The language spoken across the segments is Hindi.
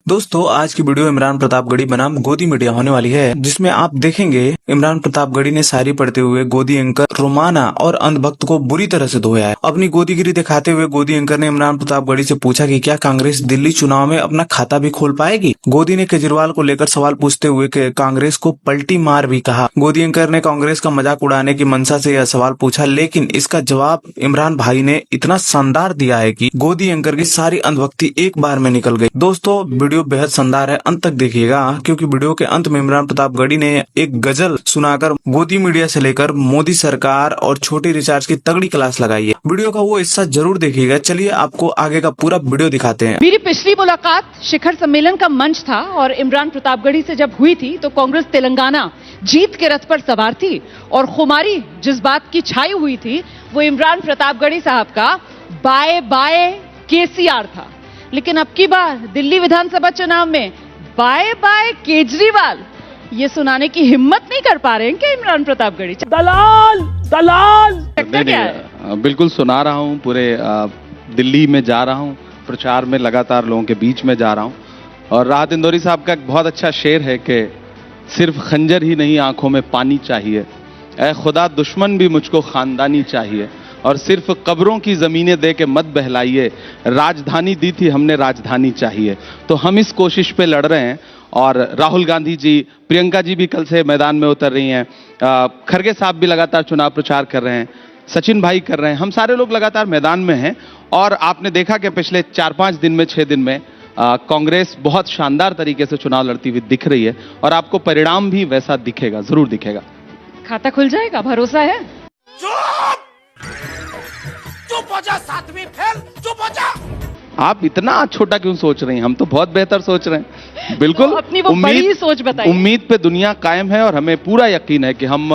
दोस्तों आज की वीडियो इमरान प्रतापगढ़ी बनाम गोदी मीडिया होने वाली है, जिसमें आप देखेंगे इमरान प्रतापगढ़ी ने शायरी पढ़ते हुए गोदी एंकर रोमाना और अंधभक्त को बुरी तरह से धोया है। अपनी गोदीगिरी दिखाते हुए गोदी एंकर ने इमरान प्रतापगढ़ी से पूछा कि क्या कांग्रेस दिल्ली चुनाव में अपना खाता भी खोल पाएगी। गोदी ने केजरीवाल को लेकर सवाल पूछते हुए कांग्रेस को पलटी मार भी कहा। गोदी एंकर ने कांग्रेस का मजाक उड़ाने की मंशा से यह सवाल पूछा, लेकिन इसका जवाब इमरान भाई ने इतना शानदार दिया है कि गोदी एंकर की सारी अंधभक्ति एक बार में निकल गई। दोस्तों वीडियो बेहद शानदार है, अंत तक देखिएगा, क्योंकि वीडियो के अंत में इमरान प्रतापगढ़ी ने एक गजल सुनाकर गोदी मीडिया से लेकर मोदी सरकार और छोटे रिचार्ज की तगड़ी क्लास लगाई है। वीडियो का वो हिस्सा जरूर देखिएगा। चलिए आपको आगे का पूरा वीडियो दिखाते हैं। मेरी पिछली मुलाकात शिखर सम्मेलन का मंच था और इमरान प्रतापगढ़ी से जब हुई थी तो कांग्रेस तेलंगाना जीत के रथ पर सवार थी और खुमारी जिस बात की छाई हुई थी वो इमरान प्रतापगढ़ी साहब का बाय बाय केसीआर था। लेकिन अब की बार दिल्ली विधानसभा चुनाव में बाय बाय केजरीवाल ये सुनाने की हिम्मत नहीं कर पा रहे हैं क्या इमरान प्रतापगढ़ी? दलाल दलाल क्या है? बिल्कुल सुना रहा हूँ, पूरे दिल्ली में जा रहा हूँ, प्रचार में लगातार लोगों के बीच में जा रहा हूँ। और राहत इंदौरी साहब का एक बहुत अच्छा शेर है कि सिर्फ खंजर ही नहीं आंखों में पानी चाहिए, ऐ खुदा दुश्मन भी मुझको खानदानी चाहिए, और सिर्फ कब्रों की जमीनें दे के मत बहलाइए, राजधानी दी थी हमने राजधानी चाहिए। तो हम इस कोशिश पे लड़ रहे हैं और राहुल गांधी जी, प्रियंका जी भी कल से मैदान में उतर रही हैं, खरगे साहब भी लगातार चुनाव प्रचार कर रहे हैं, सचिन भाई कर रहे हैं, हम सारे लोग लगातार मैदान में हैं। और आपने देखा कि पिछले 4-5 दिन में 6 दिन में कांग्रेस बहुत शानदार तरीके से चुनाव लड़ती हुई दिख रही है और आपको परिणाम भी वैसा दिखेगा, जरूर दिखेगा। खाता खुल जाएगा, भरोसा है? चुप हो जा, सातवीं फेल, चुप हो जा। आप इतना छोटा क्यों सोच रही हैं? हम तो बहुत बेहतर सोच रहे हैं। बिल्कुल तो अपनी वो बड़ी सोच बताइए। उम्मीद पे दुनिया कायम है और हमें पूरा यकीन है कि हम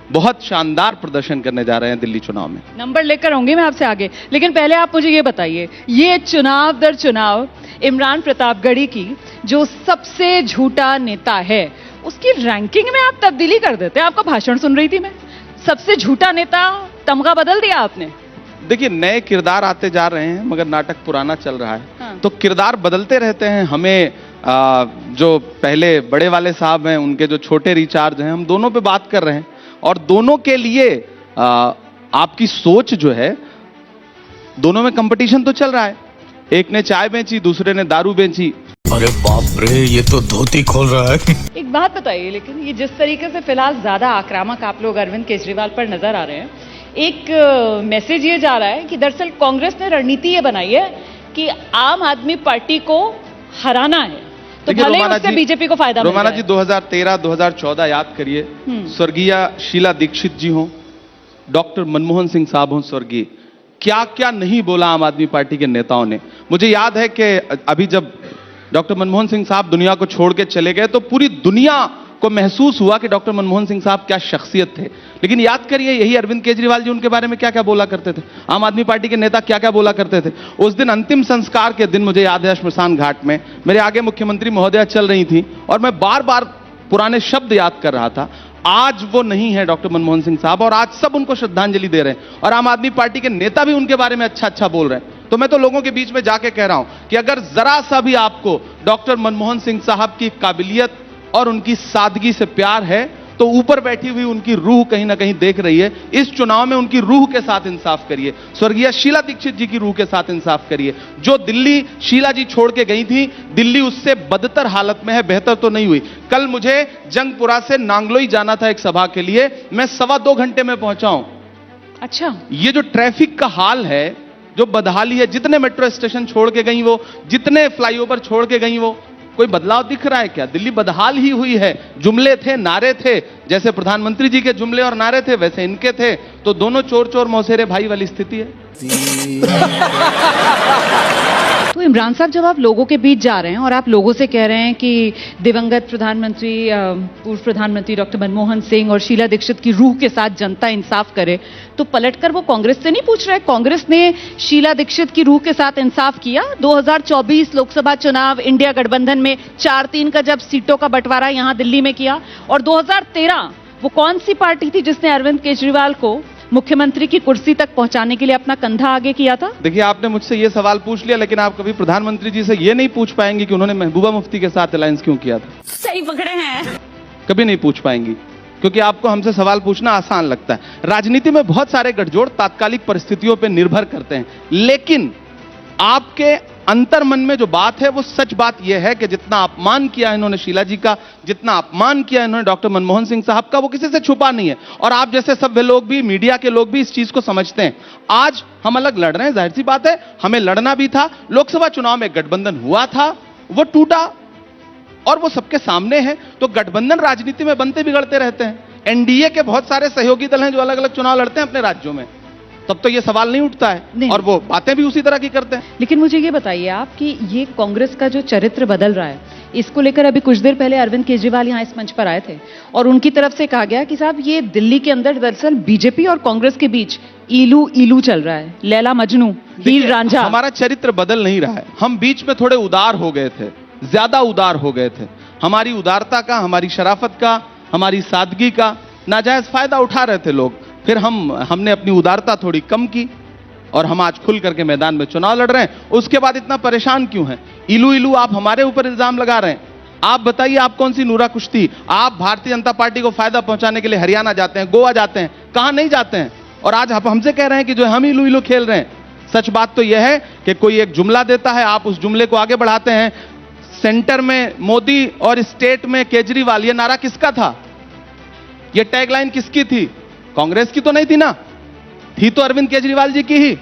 बहुत शानदार प्रदर्शन करने जा रहे हैं दिल्ली चुनाव में। नंबर लेकर आऊंगी मैं आपसे आगे, लेकिन पहले आप मुझे ये बताइए, ये चुनाव दर चुनाव इमरान प्रतापगढ़ी की जो सबसे झूठा नेता है उसकी रैंकिंग में आप तब्दीली कर देते हैं। आपका भाषण सुन रही थी मैं, सबसे झूठा नेता तमगा बदल दिया आपने। देखिए, नए किरदार आते जा रहे हैं मगर नाटक पुराना चल रहा है। हाँ। तो किरदार बदलते रहते हैं। हमें जो पहले बड़े वाले साहब हैं उनके जो छोटे रिचार्ज हैं, हम दोनों पे बात कर रहे हैं और दोनों के लिए आपकी सोच जो है, दोनों में कंपटीशन तो चल रहा है। एक ने चाय बेची, दूसरे ने दारू बेची। अरे बाप रे, ये तो धोती खोल रहा है। एक बात बताइए, लेकिन ये जिस तरीके से फिलहाल ज्यादा आक्रामक आप लोग अरविंद केजरीवाल पर नजर आ रहे हैं, एक मैसेज ये जा रहा है कि दरअसल कांग्रेस ने रणनीति ये बनाई है कि आम आदमी पार्टी को हराना है, तो भले ही उससे बीजेपी को फायदा मिल रोमाना जाए। जी 2013-2014 याद करिए, स्वर्गीय शीला दीक्षित जी हों, डॉक्टर मनमोहन सिंह साहब हों स्वर्गीय, क्या क्या नहीं बोला आम आदमी पार्टी के नेताओं ने। मुझे याद है कि अभी जब डॉक्टर मनमोहन सिंह साहब दुनिया को छोड़ के चले गए तो पूरी दुनिया को महसूस हुआ कि डॉक्टर मनमोहन सिंह साहब क्या शख्सियत थे। लेकिन याद करिए, यही अरविंद केजरीवाल जी उनके बारे में क्या क्या बोला करते थे, आम आदमी पार्टी के नेता क्या क्या बोला करते थे। उस दिन अंतिम संस्कार के दिन मुझे याद है, श्मशान घाट में मेरे आगे मुख्यमंत्री महोदया चल रही थी और मैं बार बार पुराने शब्द याद कर रहा था। आज वो नहीं है डॉक्टर मनमोहन सिंह साहब और आज सब उनको श्रद्धांजलि दे रहे हैं और आम आदमी पार्टी के नेता भी उनके बारे में अच्छा अच्छा बोल रहे हैं। तो मैं तो लोगों के बीच में जाके कह रहा हूं कि अगर जरा सा भी आपको डॉक्टर मनमोहन सिंह साहब की काबिलियत और उनकी सादगी से प्यार है तो ऊपर बैठी हुई उनकी रूह कहीं ना कहीं देख रही है। इस चुनाव में उनकी रूह के साथ इंसाफ करिए, स्वर्गीय शीला दीक्षित जी की रूह के साथ इंसाफ करिए। जो दिल्ली शीला जी छोड़ के गई थी, दिल्ली उससे बदतर हालत में है, बेहतर तो नहीं हुई। कल मुझे जंगपुरा से नांगलोई जाना था एक सभा के लिए, मैं 2.25 घंटे में पहुंचा हूं। अच्छा, ये जो ट्रैफिक का हाल है, जो बदहाली है, जितने मेट्रो स्टेशन छोड़ के गई वो, जितने फ्लाईओवर छोड़ के गई वो, कोई बदलाव दिख रहा है क्या? दिल्ली बदहाल ही हुई है। जुमले थे, नारे थे, जैसे प्रधानमंत्री जी के जुमले और नारे थे वैसे इनके थे, तो दोनों चोर चोर मौसेरे भाई वाली स्थिति है। तो इमरान साहब, जब आप लोगों के बीच जा रहे हैं और आप लोगों से कह रहे हैं कि दिवंगत प्रधानमंत्री, पूर्व प्रधानमंत्री डॉक्टर मनमोहन सिंह और शीला दीक्षित की रूह के साथ जनता इंसाफ करे, तो पलटकर वो कांग्रेस से नहीं पूछ रहे? कांग्रेस ने शीला दीक्षित की रूह के साथ इंसाफ किया 2024 लोकसभा चुनाव इंडिया गठबंधन में 4-3 का जब सीटों का बंटवारा यहां दिल्ली में किया, और 2013 वो कौन सी पार्टी थी जिसने अरविंद केजरीवाल को मुख्यमंत्री की कुर्सी तक पहुंचाने के लिए अपना कंधा आगे किया था? देखिए, आपने मुझसे ये सवाल पूछ लिया, लेकिन आप कभी प्रधानमंत्री जी से ये नहीं पूछ पाएंगे कि उन्होंने महबूबा मुफ्ती के साथ अलायंस क्यों किया था। सही पकड़े हैं। कभी नहीं पूछ पाएंगी, क्योंकि आपको हमसे सवाल पूछना आसान लगता है। राजनीति में बहुत सारे गठजोड़ तात्कालिक परिस्थितियों पर निर्भर करते हैं, लेकिन आपके अंतर मन में जो बात है वो सच बात यह है कि जितना अपमान किया इन्होंने शीला जी का, जितना अपमान किया इन्होंने डॉक्टर मनमोहन सिंह साहब का, वो किसी से छुपा नहीं है। और आप जैसे सभ्य लोग भी, मीडिया के लोग भी इस चीज को समझते हैं। आज हम अलग लड़ रहे हैं, जाहिर सी बात है, हमें लड़ना भी था। लोकसभा चुनाव में गठबंधन हुआ था, वो टूटा और वो सबके सामने है। तो गठबंधन राजनीति में बनते बिगड़ते रहते हैं। एनडीए के बहुत सारे सहयोगी दल हैं जो अलग अलग चुनाव लड़ते हैं अपने राज्यों में, तब तो ये सवाल नहीं उठता है। और वो बातें भी उसी तरह की करते हैं। लेकिन मुझे ये बताइए आप कि ये कांग्रेस का जो चरित्र बदल रहा है, इसको लेकर अभी कुछ देर पहले अरविंद केजरीवाल यहां इस मंच पर आए थे और उनकी तरफ से कहा गया कि साहब ये दिल्ली के अंदर दरअसल बीजेपी और कांग्रेस के बीच ईलू ईलू चल रहा है, लैला मजनू, हीर रांझा। हमारा चरित्र बदल नहीं रहा है। हम बीच में थोड़े उदार हो गए थे, ज्यादा उदार हो गए थे। हमारी उदारता का, हमारी शराफत का, हमारी सादगी का नाजायज फायदा उठा रहे थे लोग। फिर हमने अपनी उदारता थोड़ी कम की और हम आज खुल करके मैदान में चुनाव लड़ रहे हैं। उसके बाद इतना परेशान क्यों हैं? इलू इलू आप हमारे ऊपर इल्जाम लगा रहे हैं। आप बताइए, आप कौन सी नूरा कुश्ती? आप भारतीय जनता पार्टी को फायदा पहुंचाने के लिए हरियाणा जाते हैं, गोवा जाते हैं, कहां नहीं जाते हैं? और आज आप हमसे कह रहे हैं कि जो हम इलू इलू खेल रहे हैं। सच बात तो यह है कि कोई एक जुमला देता है, आप उस जुमले को आगे बढ़ाते हैं। सेंटर में मोदी और स्टेट में केजरीवाल, ये नारा किसका था? ये टैगलाइन किसकी थी? कांग्रेस की तो नहीं थी ना, थी तो अरविंद केजरीवाल जी की ही।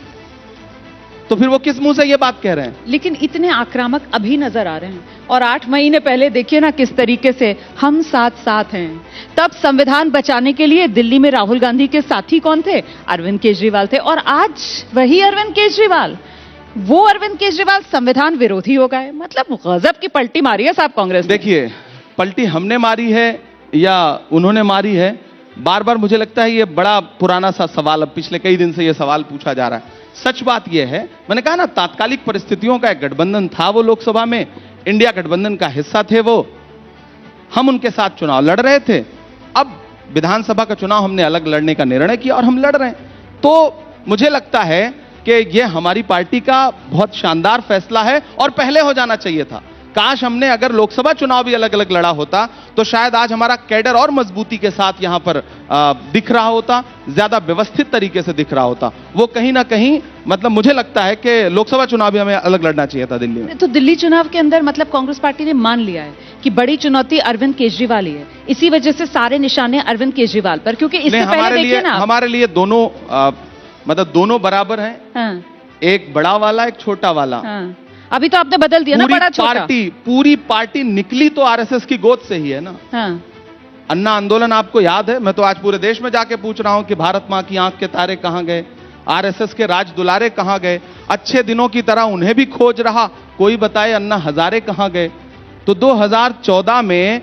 तो फिर वो किस मुंह से ये बात कह रहे हैं? लेकिन इतने आक्रामक अभी नजर आ रहे हैं। और 8 महीने पहले देखिए ना किस तरीके से हम साथ साथ हैं। तब संविधान बचाने के लिए दिल्ली में राहुल गांधी के साथी कौन थे? अरविंद केजरीवाल थे। और आज वही अरविंद केजरीवाल, वो अरविंद केजरीवाल संविधान विरोधी हो गए। मतलब गजब की पलटी मारी है साहब कांग्रेस ने। देखिए, पलटी हमने मारी है या उन्होंने मारी है, बार बार मुझे लगता है ये बड़ा पुराना सा सवाल, अब पिछले कई दिन से ये सवाल पूछा जा रहा है। सच बात ये है, मैंने कहा ना, तात्कालिक परिस्थितियों का एक गठबंधन था वो लोकसभा में, इंडिया गठबंधन का हिस्सा थे वो, हम उनके साथ चुनाव लड़ रहे थे। अब विधानसभा का चुनाव हमने अलग लड़ने का निर्णय किया और हम लड़ रहे हैं। तो मुझे लगता है कि ये हमारी पार्टी का बहुत शानदार फैसला है और पहले हो जाना चाहिए था। काश हमने अगर लोकसभा चुनाव भी अलग अलग लड़ा होता तो शायद आज हमारा कैडर और मजबूती के साथ यहां पर दिख रहा होता, ज्यादा व्यवस्थित तरीके से दिख रहा होता। वो कहीं ना कहीं, मतलब मुझे लगता है कि लोकसभा चुनाव भी हमें अलग लड़ना चाहिए था दिल्ली में। तो दिल्ली चुनाव के अंदर मतलब कांग्रेस पार्टी ने मान लिया है कि बड़ी चुनौती अरविंद केजरीवाल ही है, इसी वजह से सारे निशाने अरविंद केजरीवाल पर। क्योंकि इससे पहले देखिए ना, हमारे लिए दोनों मतलब दोनों बराबर हैं। हाँ, एक बड़ा वाला, एक छोटा वाला। हाँ। अभी तो आपने बदल दिया ना, बड़ा छोटा। पूरी पार्टी निकली तो आरएसएस की गोद से ही है ना। हाँ। अन्ना आंदोलन आपको याद है? मैं तो आज पूरे देश में जाके पूछ रहा हूं कि भारत मां की आंख के तारे कहां गए, आरएसएस के राज दुलारे कहां गए? अच्छे दिनों की तरह उन्हें भी खोज रहा, कोई बताए अन्ना हजारे कहां गए? तो 2014 में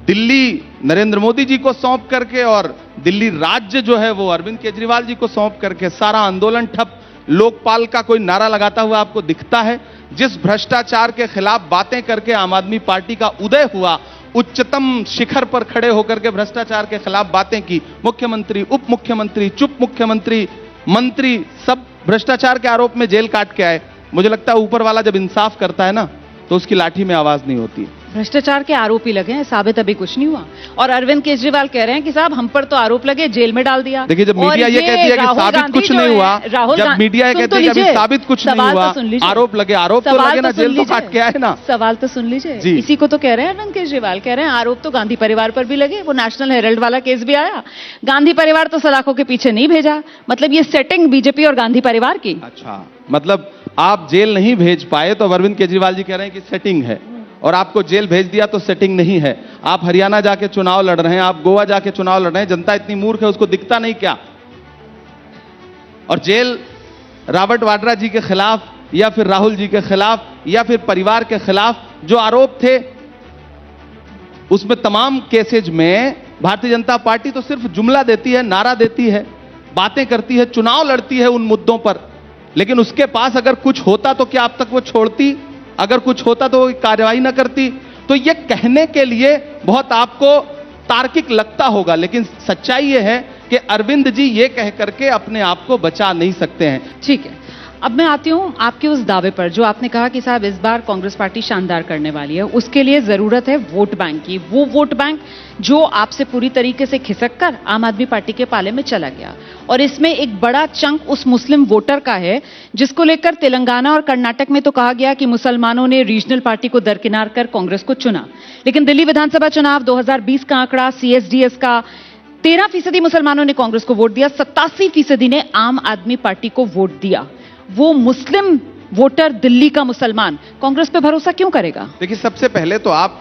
दिल्ली नरेंद्र मोदी जी को सौंप करके और दिल्ली राज्य जो है वो अरविंद केजरीवाल जी को सौंप करके सारा आंदोलन ठप। लोकपाल का कोई नारा लगाता हुआ आपको दिखता है? जिस भ्रष्टाचार के खिलाफ बातें करके आम आदमी पार्टी का उदय हुआ, उच्चतम शिखर पर खड़े होकर के भ्रष्टाचार के खिलाफ बातें की, मुख्यमंत्री, उप मुख्यमंत्री, चुप मुख्यमंत्री, मंत्री सब भ्रष्टाचार के आरोप में जेल काट के आए। मुझे लगता है ऊपर वाला जब इंसाफ करता है ना तो उसकी लाठी में आवाज नहीं होती। भ्रष्टाचार के आरोपी लगे हैं, साबित अभी कुछ नहीं हुआ। और अरविंद केजरीवाल कह रहे हैं कि साहब हम पर तो आरोप लगे, जेल में डाल दिया। देखिए, जब मीडिया ये कहती है कि साबित कुछ नहीं हुआ, जब मीडिया ये कहती है कि अभी साबित कुछ नहीं हुआ, आरोप लगे, आरोप तो लगे ना, जेल तो काट के आए ना। सवाल तो सुन लीजिए, इसी को तो कह रहे हैं अरविंद केजरीवाल। कह रहे हैं आरोप तो गांधी परिवार पर भी लगे, वो नेशनल हेराल्ड वाला केस भी आया, गांधी परिवार तो सलाखों के पीछे नहीं भेजा। मतलब ये सेटिंग बीजेपी और गांधी परिवार की। अच्छा, मतलब आप जेल नहीं भेज पाए तो अरविंद केजरीवाल जी कह रहे हैं कि सेटिंग है, और आपको जेल भेज दिया तो सेटिंग नहीं है। आप हरियाणा जाके चुनाव लड़ रहे हैं, आप गोवा जाके चुनाव लड़ रहे हैं, जनता इतनी मूर्ख है उसको दिखता नहीं क्या? और जेल रॉबर्ट वाड्रा जी के खिलाफ या फिर राहुल जी के खिलाफ या फिर परिवार के खिलाफ जो आरोप थे, उसमें तमाम केसेज में भारतीय जनता पार्टी तो सिर्फ जुमला देती है, नारा देती है, बातें करती है, चुनाव लड़ती है उन मुद्दों पर, लेकिन उसके पास अगर कुछ होता तो क्या अब तक वो छोड़ती? अगर कुछ होता तो वो कार्रवाई ना करती? तो ये कहने के लिए बहुत आपको तार्किक लगता होगा, लेकिन सच्चाई ये है कि अरविंद जी ये कह करके अपने आप को बचा नहीं सकते हैं। ठीक है, अब मैं आती हूं आपके उस दावे पर जो आपने कहा कि साहब इस बार कांग्रेस पार्टी शानदार करने वाली है। उसके लिए जरूरत है वोट बैंक की, वो वोट बैंक जो आपसे पूरी तरीके से खिसक कर आम आदमी पार्टी के पाले में चला गया, और इसमें एक बड़ा चंक उस मुस्लिम वोटर का है जिसको लेकर तेलंगाना और कर्नाटक में तो कहा गया कि मुसलमानों ने रीजनल पार्टी को दरकिनार कर कांग्रेस को चुना, लेकिन दिल्ली विधानसभा चुनाव 2020 का आंकड़ा CSDS का 13% मुसलमानों ने कांग्रेस को वोट दिया, 87% ने आम आदमी पार्टी को वोट दिया। वो मुस्लिम वोटर दिल्ली का मुसलमान कांग्रेस पे भरोसा क्यों करेगा? देखिए, सबसे पहले तो आप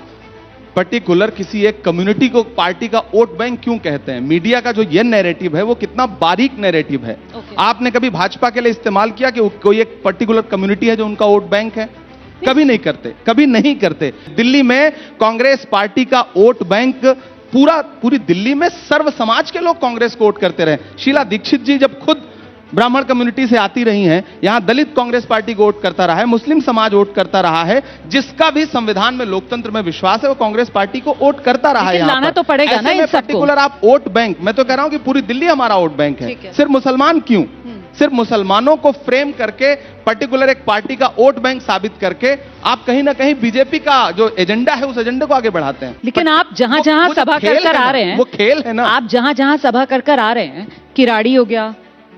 पर्टिकुलर किसी एक कम्युनिटी को पार्टी का वोट बैंक क्यों कहते हैं? मीडिया का जो ये नैरेटिव है वो कितना बारीक नैरेटिव है। आपने कभी भाजपा के लिए इस्तेमाल किया कि कोई एक पर्टिकुलर कम्युनिटी है जो उनका वोट बैंक है? कभी नहीं करते, कभी नहीं करते। दिल्ली में कांग्रेस पार्टी का वोट बैंक पूरी दिल्ली में सर्व समाज के लोग कांग्रेस को वोट करते रहे। शीला दीक्षित जी जब खुद ब्राह्मण कम्युनिटी से आती रही हैं, यहां दलित कांग्रेस पार्टी को वोट करता रहा है, मुस्लिम समाज वोट करता रहा है, जिसका भी संविधान में लोकतंत्र में विश्वास है वो कांग्रेस पार्टी को वोट करता रहा है। लाना तो पड़ेगा ना इन सबको। पर्टिकुलर आप वोट बैंक, मैं तो कह रहा हूं कि पूरी दिल्ली हमारा वोट बैंक है। सिर्फ मुसलमान क्यों? सिर्फ मुसलमानों को फ्रेम करके पर्टिकुलर एक पार्टी का वोट बैंक साबित करके आप कहीं ना कहीं बीजेपी का जो एजेंडा है उस एजेंडे को आगे बढ़ाते हैं। लेकिन आप जहां जहां सभा कर आ रहे हैं, वो खेल है ना। आप जहां जहां सभा कर आ रहे हैं, किराड़ी हो गया,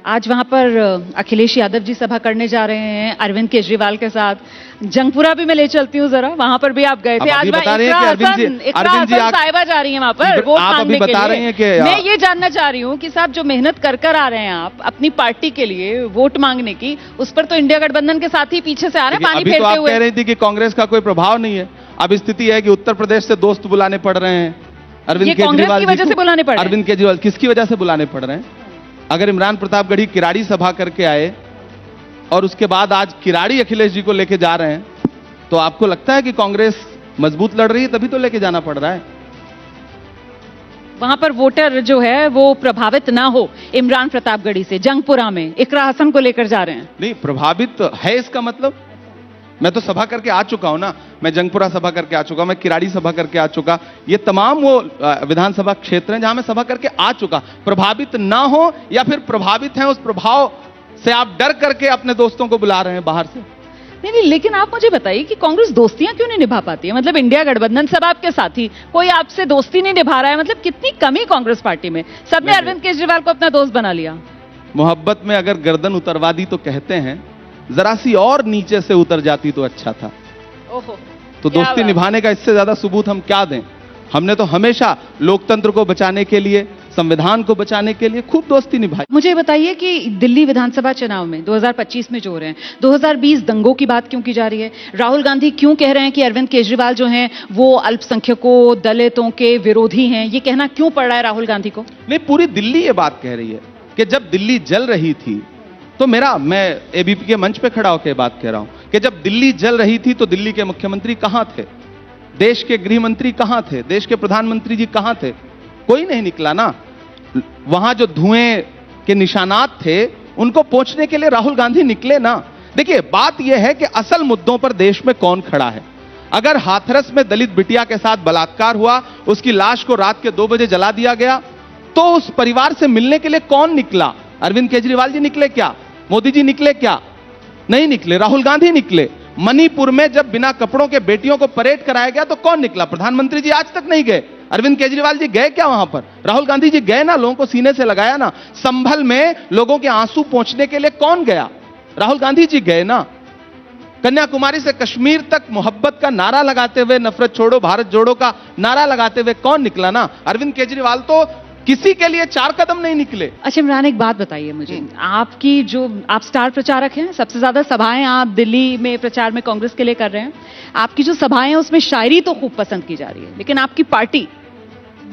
आज वहां पर अखिलेश यादव जी सभा करने जा रहे हैं अरविंद केजरीवाल के साथ, जंगपुरा भी मैं ले चलती हूं जरा, वहां पर भी आप गए थे। आज अरविंद जी साहिबा जा रही हैं वहां पर वोट मांगने के लिए। मैं ये जानना चाह रही हूं कि साहब जो मेहनत कर आ रहे हैं आप अपनी पार्टी के लिए वोट मांगने की, उस पर तो इंडिया गठबंधन के साथ ही पीछे से आ रहे हैं पानी फेरते हुए। आप कह रही थी कि कांग्रेस का कोई प्रभाव नहीं है। अब स्थिति है कि उत्तर प्रदेश से दोस्त बुलाने पड़ रहे हैं अरविंद केजरीवाल की वजह से बुलाने पड़ रहे हैं। अरविंद केजरीवाल किसकी वजह से बुलाने पड़ रहे हैं? अगर इमरान प्रतापगढ़ी किराड़ी सभा करके आए और उसके बाद आज किराड़ी अखिलेश जी को लेके जा रहे हैं, तो आपको लगता है कि कांग्रेस मजबूत लड़ रही है? तभी तो लेके जाना पड़ रहा है। वहां पर वोटर जो है वो प्रभावित ना हो इमरान प्रतापगढ़ी से। जंगपुरा में इकरा हसन को लेकर जा रहे हैं। नहीं, प्रभावित है इसका मतलब? मैं तो सभा करके आ चुका हूं ना। मैं जंगपुरा सभा करके आ चुका, मैं किराड़ी सभा करके आ चुका। ये तमाम वो विधानसभा क्षेत्र हैं जहां मैं सभा करके आ चुका। प्रभावित ना हो या फिर प्रभावित हैं, उस प्रभाव से आप डर करके अपने दोस्तों को बुला रहे हैं बाहर से? नहीं, लेकिन आप मुझे बताइए कि कांग्रेस दोस्तियां क्यों नहीं निभा पाती है? मतलब इंडिया गठबंधन सब आपके साथी, कोई आपसे दोस्ती नहीं निभा रहा है, मतलब कितनी कमी कांग्रेस पार्टी में? सबने अरविंद केजरीवाल को अपना दोस्त बना लिया। मोहब्बत में अगर गर्दन उतरवा दी तो कहते हैं जरा सी और नीचे से उतर जाती तो अच्छा था। ओहो, तो दोस्ती निभाने का इससे ज्यादा सबूत हम क्या दें? हमने तो हमेशा लोकतंत्र को बचाने के लिए, संविधान को बचाने के लिए खूब दोस्ती निभाई। मुझे बताइए कि दिल्ली विधानसभा चुनाव में 2025 में जो हो रहे हैं, 2020 दंगों की बात क्यों की जा रही है? राहुल गांधी क्यों कह रहे हैं कि अरविंद केजरीवाल जो हैं वो अल्पसंख्यकों दलितों के विरोधी हैं? ये कहना क्यों पड़ रहा है राहुल गांधी को? नहीं, पूरी दिल्ली ये बात कह रही है कि जब दिल्ली जल रही थी तो मैं एबीपी के मंच पे खड़ा होकर बात कह रहा हूं कि जब दिल्ली जल रही थी तो दिल्ली के मुख्यमंत्री कहां थे? देश के गृह मंत्री कहां थे? देश के प्रधानमंत्री जी कहां थे? कोई नहीं निकला ना। वहां जो धुएं के निशानात थे उनको पोंछने के लिए राहुल गांधी निकले ना। देखिए, बात यह है कि असल मुद्दों पर देश में कौन खड़ा है। अगर हाथरस में दलित बिटिया के साथ बलात्कार हुआ, उसकी लाश को रात के 2 बजे जला दिया गया, तो उस परिवार से मिलने के लिए कौन निकला? अरविंद केजरीवाल जी निकले क्या? मोदी जी निकले क्या? नहीं निकले। राहुल गांधी निकले। मणिपुर में जब बिना कपड़ों के बेटियों को परेड कराया गया तो कौन निकला? प्रधानमंत्री जी आज तक नहीं गए। अरविंद केजरीवाल जी गए क्या वहां पर? राहुल गांधी जी गए ना, लोगों को सीने से लगाया ना। संभल में लोगों के आंसू पोंछने के लिए कौन गया? राहुल गांधी जी गए ना। कन्याकुमारी से कश्मीर तक मोहब्बत का नारा लगाते हुए, नफरत छोड़ो भारत जोड़ो का नारा लगाते हुए कौन निकला ना? अरविंद केजरीवाल तो किसी के लिए 4 कदम नहीं निकले। अच्छा इमरान, एक बात बताइए मुझे, आपकी जो आप स्टार प्रचारक हैं, सबसे ज्यादा सभाएं आप दिल्ली में प्रचार में कांग्रेस के लिए कर रहे हैं। आपकी जो सभाएं हैं उसमें शायरी तो खूब पसंद की जा रही है, लेकिन आपकी पार्टी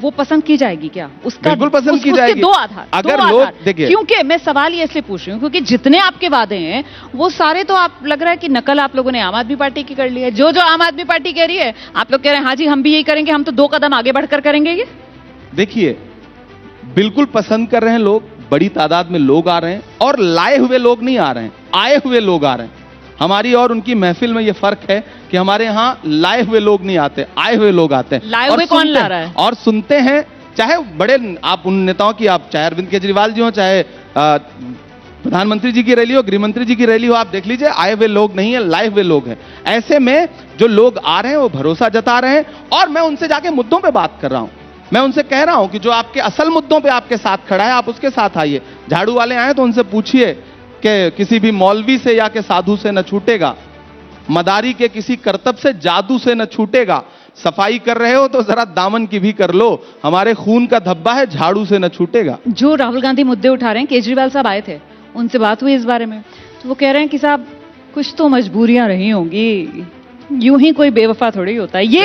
वो पसंद की जाएगी क्या? उसका बिल्कुल पसंद की जाएगी। 2 आधार अगर लोग देखिए, क्योंकि मैं सवाल ये इसलिए पूछ रही हूँ क्योंकि जितने आपके वादे हैं वो सारे तो आप लग रहा है कि नकल आप लोगों ने आम आदमी पार्टी की कर ली है। जो आम आदमी पार्टी कह रही है आप लोग कह रहे हैं हाँ जी हम भी यही करेंगे, हम तो 2 कदम आगे बढ़कर करेंगे। ये देखिए, बिल्कुल पसंद कर रहे हैं लोग, बड़ी तादाद में लोग आ रहे हैं, और लाए हुए लोग नहीं आ रहे हैं, आए हुए लोग आ रहे हैं। हमारी और उनकी महफिल में यह फर्क है कि हमारे यहां लाए हुए लोग नहीं आते, आए हुए लोग आते हैं। लाए हुए कौन ला रहा है? और सुनते हैं, चाहे बड़े आप उन नेताओं की, आप चाहे अरविंद केजरीवाल जी हो, चाहे प्रधानमंत्री जी की रैली हो, गृह मंत्री जी की रैली हो, आप देख लीजिए, आए हुए लोग नहीं है, लाए हुए लोग हैं। ऐसे में जो लोग आ रहे हैं वो भरोसा जता रहे हैं, और मैं उनसे जाके मुद्दों पे बात कर रहा हूं। मैं उनसे कह रहा हूं कि जो आपके असल मुद्दों पे आपके साथ खड़ा है, आप उसके साथ आइए। झाड़ू वाले आए तो उनसे पूछिए कि किसी भी मौलवी से या के साधु से न छूटेगा, मदारी के किसी करतब से जादू से न छूटेगा। सफाई कर रहे हो तो जरा दामन की भी कर लो, हमारे खून का धब्बा है, झाड़ू से न छूटेगा। जो राहुल गांधी मुद्दे उठा रहे हैं, केजरीवाल साहब आए थे, उनसे बात हुई इस बारे में, तो वो कह रहे हैं कि साहब कुछ तो मजबूरियां रही होंगी, यूं ही कोई बेवफा थोड़ी होता है। ये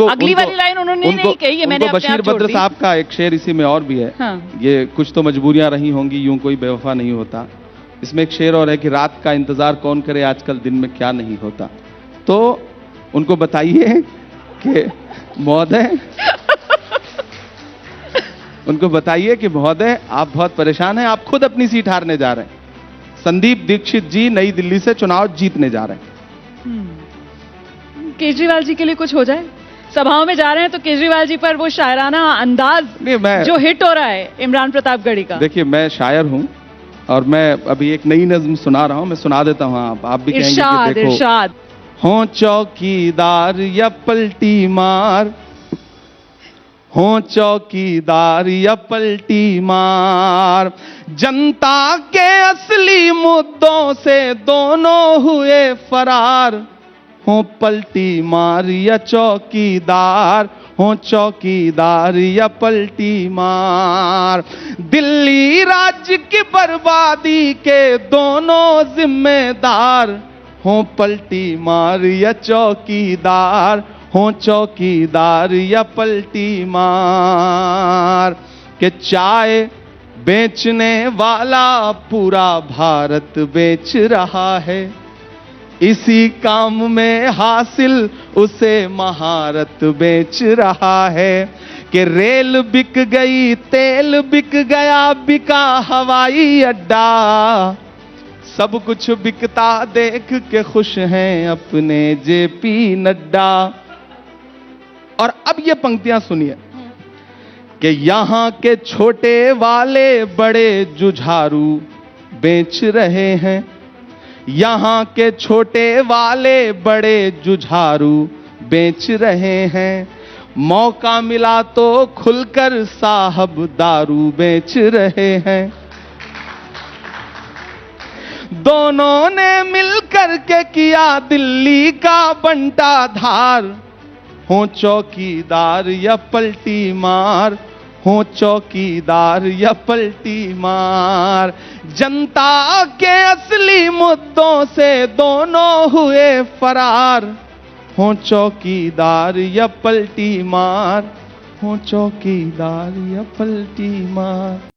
अगली वाली लाइन उन्होंने नहीं कही है, मैंने अपने बशीर आप जोड़ बद्र दी। साहब का एक शेर इसी में और भी है। हाँ। ये कुछ तो मजबूरियां रही होंगी, यूं कोई बेवफा नहीं होता। इसमें एक शेर और है कि रात का इंतजार कौन करे, आजकल दिन में क्या नहीं होता। तो उनको बताइए कि महोदय उनको बताइए कि महोदय आप बहुत परेशान हैं, आप खुद अपनी सीट हारने जा रहे हैं। संदीप दीक्षित जी नई दिल्ली से चुनाव जीतने जा रहे हैं। केजरीवाल जी के लिए कुछ हो जाए, सभाओं में जा रहे हैं तो केजरीवाल जी पर वो शायराना अंदाज जो हिट हो रहा है इमरान प्रतापगढ़ी का। देखिए, मैं शायर हूं और मैं अभी एक नई नज्म सुना रहा हूं, मैं सुना देता हूं, आप भी कहेंगे कि देखो। इरशाद। हो चौकीदार या पलटी मार, हो चौकीदार या पलटी मार, जनता के असली मुद्दों से दोनों हुए फरार। हो पलटी मार या चौकीदार, हो चौकीदार या पलटी मार, दिल्ली राज्य की बर्बादी के दोनों जिम्मेदार। हो पलटी मार या चौकीदार, हो चौकीदार या पलटी मार। के चाय बेचने वाला पूरा भारत बेच रहा है, इसी काम में हासिल उसे महारत बेच रहा है। कि रेल बिक गई, तेल बिक गया, बिका हवाई अड्डा, सब कुछ बिकता देख के खुश हैं अपने जेपी नड्डा। और अब ये पंक्तियां सुनिए कि यहां के छोटे वाले बड़े जुझारू बेच रहे हैं, यहां के छोटे वाले बड़े जुझारू बेच रहे हैं। मौका मिला तो खुलकर साहब दारू बेच रहे हैं। दोनों ने मिलकर के किया दिल्ली का बंटा धार। हो चौकीदार या पलटी मार, हो चौकीदार या पलटी मार, जनता के असली मुद्दों से दोनों हुए फरार। हो चौकीदार या पलटी मार, हो चौकीदार या पलटी मार।